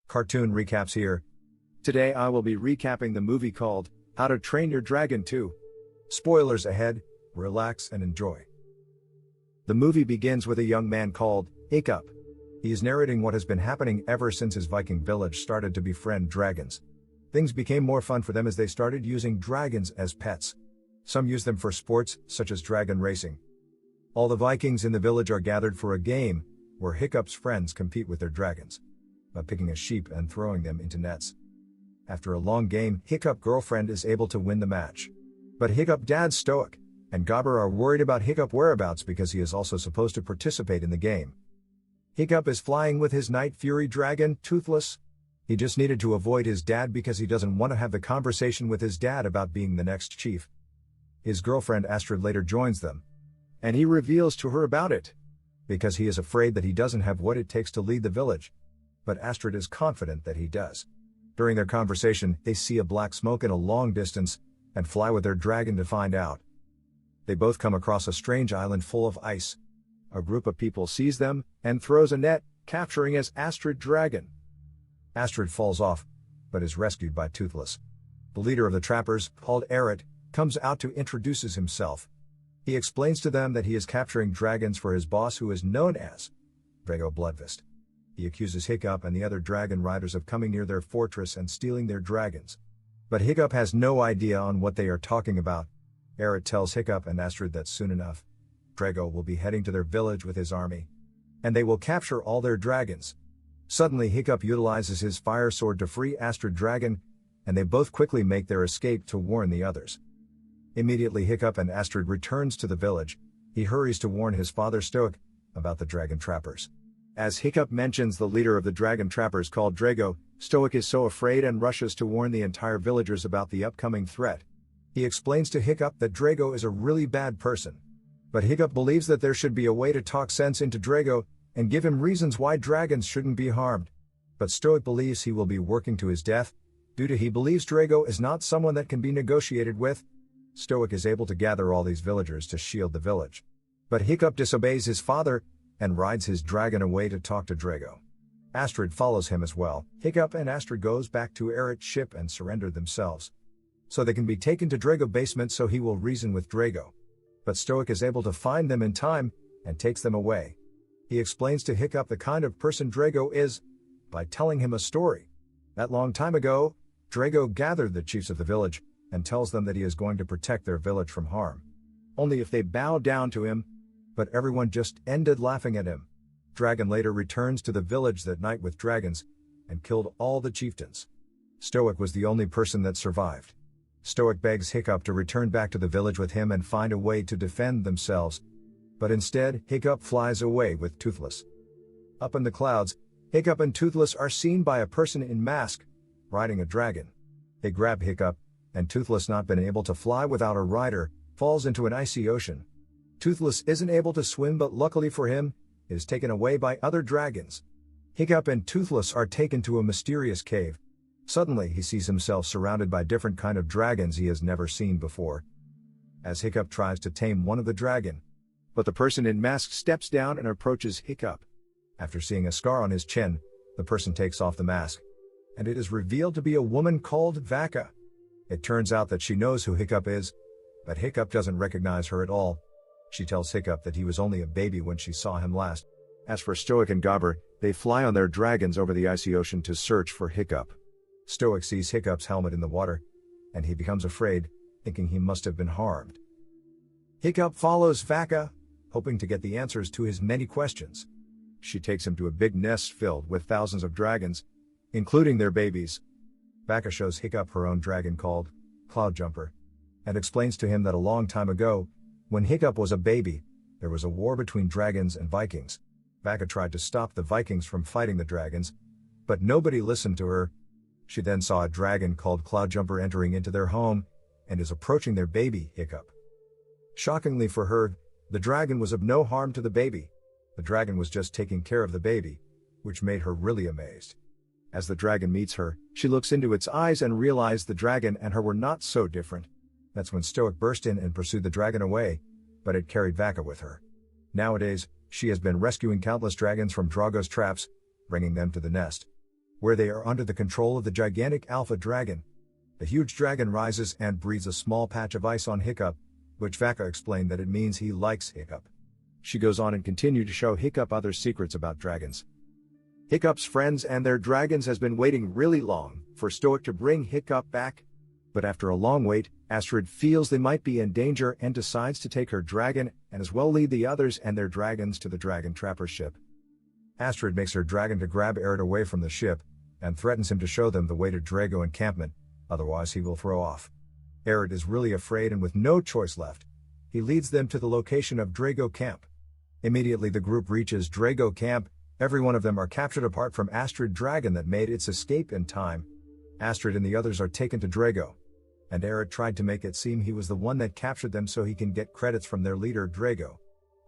Cartoon recaps here. Today I will be recapping the movie called How to Train Your Dragon 2. Spoilers ahead, relax and enjoy. The movie begins with a young man called Hiccup. He is narrating what has been happening ever since his Viking village started to befriend dragons. Things became more fun for them as they started using dragons as pets. Some use them for sports, such as dragon racing. All the Vikings in the village are gathered for a game, where Hiccup's friends compete with their dragons by picking a sheep and throwing them into nets. After a long game, Hiccup's girlfriend is able to win the match. But Hiccup's dad Stoic and Gobber are worried about Hiccup's whereabouts because he is also supposed to participate in the game. Hiccup is flying with his Night Fury dragon, Toothless. He just needed to avoid his dad because he doesn't want to have the conversation with his dad about being the next chief. His girlfriend Astrid later joins them, and he reveals to her about it, because he is afraid that he doesn't have what it takes to lead the village. But Astrid is confident that he does. During their conversation, they see a black smoke in a long distance, and fly with their dragon to find out. They both come across a strange island full of ice. A group of people sees them, and throws a net, capturing as Astrid dragon. Astrid falls off, but is rescued by Toothless. The leader of the trappers, called Eret, comes out to introduces himself. He explains to them that he is capturing dragons for his boss who is known as Drago Bloodfist. He accuses Hiccup and the other dragon riders of coming near their fortress and stealing their dragons. But Hiccup has no idea on what they are talking about. Eret tells Hiccup and Astrid that soon enough, Drago will be heading to their village with his army, and they will capture all their dragons. Suddenly Hiccup utilizes his fire sword to free Astrid dragon, and they both quickly make their escape to warn the others. Immediately Hiccup and Astrid returns to the village. He hurries to warn his father Stoic about the dragon trappers. As Hiccup mentions the leader of the dragon trappers called Drago, Stoic is so afraid and rushes to warn the entire villagers about the upcoming threat. He explains to Hiccup that Drago is a really bad person. But Hiccup believes that there should be a way to talk sense into Drago, and give him reasons why dragons shouldn't be harmed. But Stoic believes he will be working to his death, due to he believes Drago is not someone that can be negotiated with. Stoic is able to gather all these villagers to shield the village. But Hiccup disobeys his father, and rides his dragon away to talk to Drago. Astrid follows him as well. Hiccup and Astrid goes back to Eret's ship and surrender themselves, so they can be taken to Drago basement so he will reason with Drago. But Stoic is able to find them in time, and takes them away. He explains to Hiccup the kind of person Drago is, by telling him a story. That long time ago, Drago gathered the chiefs of the village, and tells them that he is going to protect their village from harm. Only if they bow down to him. But everyone just ended laughing at him. Dragon later returns to the village that night with dragons, and killed all the chieftains. Stoic was the only person that survived. Stoic begs Hiccup to return back to the village with him and find a way to defend themselves. But instead, Hiccup flies away with Toothless. Up in the clouds, Hiccup and Toothless are seen by a person in mask, riding a dragon. They grab Hiccup, and Toothless, not been able to fly without a rider, falls into an icy ocean. Toothless isn't able to swim, but luckily for him, is taken away by other dragons. Hiccup and Toothless are taken to a mysterious cave. Suddenly he sees himself surrounded by different kind of dragons he has never seen before. As Hiccup tries to tame one of the dragon, but the person in mask steps down and approaches Hiccup. After seeing a scar on his chin, the person takes off the mask, and it is revealed to be a woman called Vaka. It turns out that she knows who Hiccup is, but Hiccup doesn't recognize her at all. She tells Hiccup that he was only a baby when she saw him last. As for Stoic and Gobber, they fly on their dragons over the icy ocean to search for Hiccup. Stoic sees Hiccup's helmet in the water, and he becomes afraid, thinking he must have been harmed. Hiccup follows Vaka, hoping to get the answers to his many questions. She takes him to a big nest filled with thousands of dragons, including their babies. Vaka shows Hiccup her own dragon called Cloudjumper, and explains to him that a long time ago, when Hiccup was a baby, there was a war between dragons and Vikings. Vaka tried to stop the Vikings from fighting the dragons, but nobody listened to her. She then saw a dragon called Cloudjumper entering into their home, and is approaching their baby, Hiccup. Shockingly for her, the dragon was of no harm to the baby. The dragon was just taking care of the baby, which made her really amazed. As the dragon meets her, she looks into its eyes and realized the dragon and her were not so different. That's when Stoic burst in and pursued the dragon away, but it carried Vaka with her. Nowadays, she has been rescuing countless dragons from Drago's traps, bringing them to the nest. where they are under the control of the gigantic Alpha Dragon. The huge dragon rises and breathes a small patch of ice on Hiccup, which Vaka explained that it means he likes Hiccup. She goes on and continued to show Hiccup other secrets about dragons. Hiccup's friends and their dragons has been waiting really long for Stoic to bring Hiccup back. But after a long wait, Astrid feels they might be in danger and decides to take her dragon and as well lead the others and their dragons to the Dragon Trapper ship. Astrid makes her dragon to grab Aerith away from the ship and threatens him to show them the way to Drago encampment, otherwise he will throw off. Aerith is really afraid and with no choice left, he leads them to the location of Drago camp. Immediately the group reaches Drago camp. Every one of them are captured apart from Astrid dragon that made its escape in time. Astrid and the others are taken to Drago. And Aerith tried to make it seem he was the one that captured them so he can get credits from their leader Drago.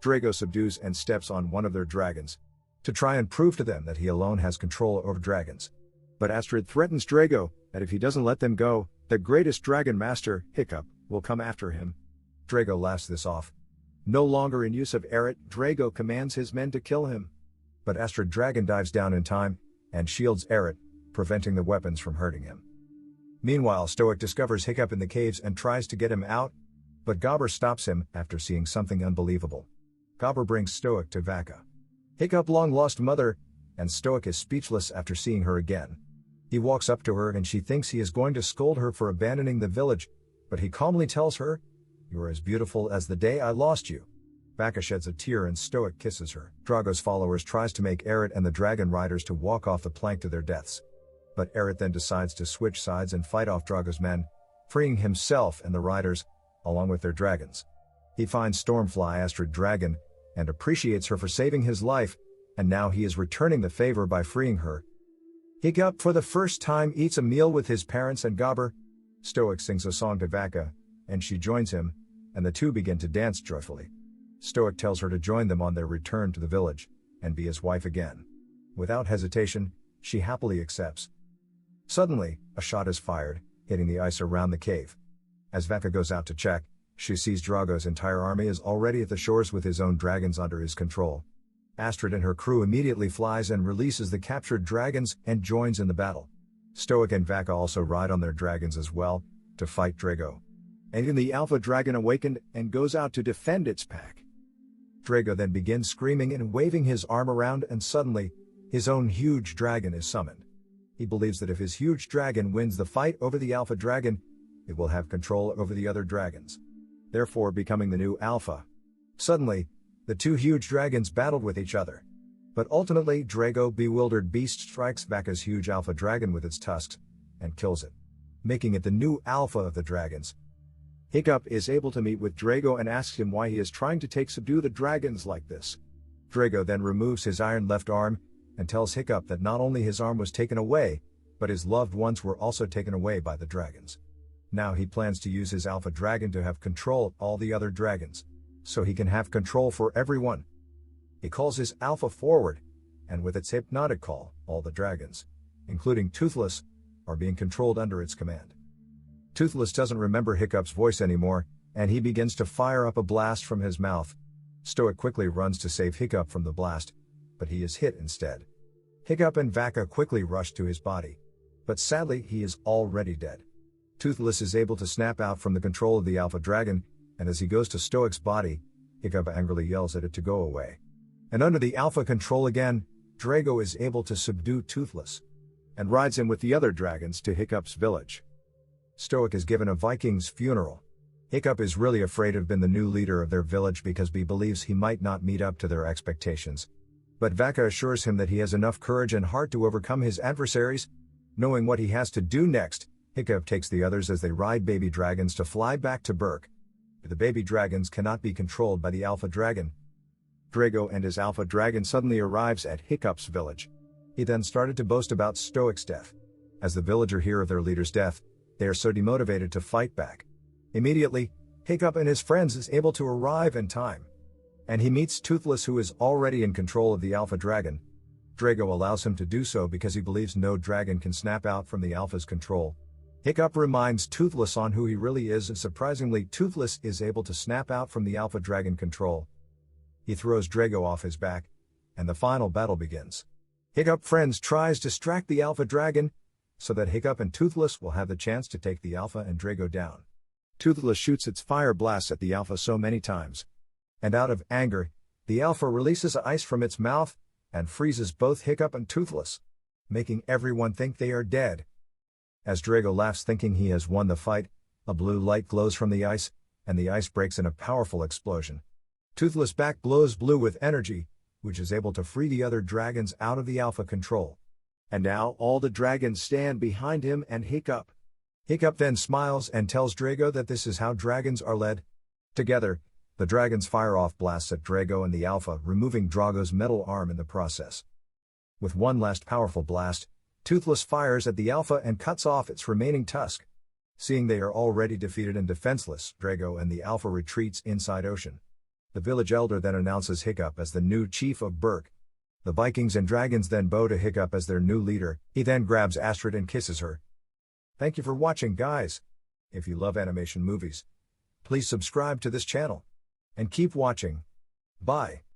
Drago subdues and steps on one of their dragons to try and prove to them that he alone has control over dragons. But Astrid threatens Drago that if he doesn't let them go, the greatest dragon master, Hiccup, will come after him. Drago laughs this off. No longer in use of Aerith, Drago commands his men to kill him. But Astrid dragon dives down in time and shields Aerith, preventing the weapons from hurting him. Meanwhile, Stoic discovers Hiccup in the caves and tries to get him out, but Gobber stops him after seeing something unbelievable. Gobber brings Stoic to Vaka, Hiccup's long-lost mother, and Stoic is speechless after seeing her again. He walks up to her and she thinks he is going to scold her for abandoning the village, but he calmly tells her, "You are as beautiful as the day I lost you." Vaka sheds a tear and Stoic kisses her. Drago's followers tries to make Aerith and the dragon riders to walk off the plank to their deaths. But Aerith then decides to switch sides and fight off Drago's men, freeing himself and the riders, along with their dragons. He finds Stormfly Astrid dragon, and appreciates her for saving his life, and now he is returning the favor by freeing her. Hiccup for the first time eats a meal with his parents and Gobber. Stoic sings a song to Vaka, and she joins him, and the two begin to dance joyfully. Stoic tells her to join them on their return to the village, and be his wife again. Without hesitation, she happily accepts. Suddenly, a shot is fired, hitting the ice around the cave. As Vaka goes out to check, she sees Drago's entire army is already at the shores with his own dragons under his control. Astrid and her crew immediately flies and releases the captured dragons and joins in the battle. Stoic and Vaka also ride on their dragons as well, to fight Drago. And then the Alpha Dragon awakened and goes out to defend its pack. Drago then begins screaming and waving his arm around, and suddenly, his own huge dragon is summoned. He believes that if his huge dragon wins the fight over the Alpha Dragon, it will have control over the other dragons, therefore becoming the new Alpha. Suddenly, the two huge dragons battled with each other. But ultimately, Drago bewildered beast strikes Vaka's huge Alpha Dragon with its tusks, and kills it, making it the new Alpha of the dragons. Hiccup is able to meet with Drago and asks him why he is trying to subdue the dragons like this. Drago then removes his iron left arm, and tells Hiccup that not only his arm was taken away, but his loved ones were also taken away by the dragons. Now he plans to use his Alpha Dragon to have control of all the other dragons, so he can have control for everyone. He calls his Alpha forward, and with its hypnotic call, all the dragons, including Toothless, are being controlled under its command. Toothless doesn't remember Hiccup's voice anymore, and he begins to fire up a blast from his mouth. Stoic quickly runs to save Hiccup from the blast, but he is hit instead. Hiccup and Vaka quickly rush to his body, but sadly he is already dead. Toothless is able to snap out from the control of the Alpha Dragon, and as he goes to Stoic's body, Hiccup angrily yells at it to go away. And under the Alpha control again, Drago is able to subdue Toothless, and rides him with the other dragons to Hiccup's village. Stoic is given a Viking's funeral. Hiccup is really afraid of being the new leader of their village because he believes he might not meet up to their expectations. But Vaka assures him that he has enough courage and heart to overcome his adversaries. Knowing what he has to do next, Hiccup takes the others as they ride baby dragons to fly back to Berk. But the baby dragons cannot be controlled by the Alpha Dragon. Drago and his Alpha Dragon suddenly arrives at Hiccup's village. He then started to boast about Stoic's death. As the villagers hear of their leader's death, they are so demotivated to fight back. Immediately, Hiccup and his friends is able to arrive in time. And he meets Toothless, who is already in control of the Alpha Dragon. Drago allows him to do so because he believes no dragon can snap out from the Alpha's control. Hiccup reminds Toothless on who he really is, and surprisingly Toothless is able to snap out from the Alpha Dragon control. He throws Drago off his back, and the final battle begins. Hiccup Friends tries to distract the Alpha Dragon, so that Hiccup and Toothless will have the chance to take the Alpha and Drago down. Toothless shoots its fire blasts at the Alpha so many times. And out of anger, the Alpha releases ice from its mouth, and freezes both Hiccup and Toothless, making everyone think they are dead. As Drago laughs thinking he has won the fight, a blue light glows from the ice, and the ice breaks in a powerful explosion. Toothless back glows blue with energy, which is able to free the other dragons out of the Alpha control. And now all the dragons stand behind him and Hiccup. Hiccup then smiles and tells Drago that this is how dragons are led. Together, the dragons fire off blasts at Drago and the Alpha, removing Drago's metal arm in the process. With one last powerful blast, Toothless fires at the Alpha and cuts off its remaining tusk. Seeing they are already defeated and defenseless, Drago and the Alpha retreats inside Ocean. The village elder then announces Hiccup as the new chief of Berk. The Vikings and dragons then bow to Hiccup as their new leader. He then grabs Astrid and kisses her. Thank you for watching, guys. If you love animation movies, please subscribe to this channel. And keep watching. Bye.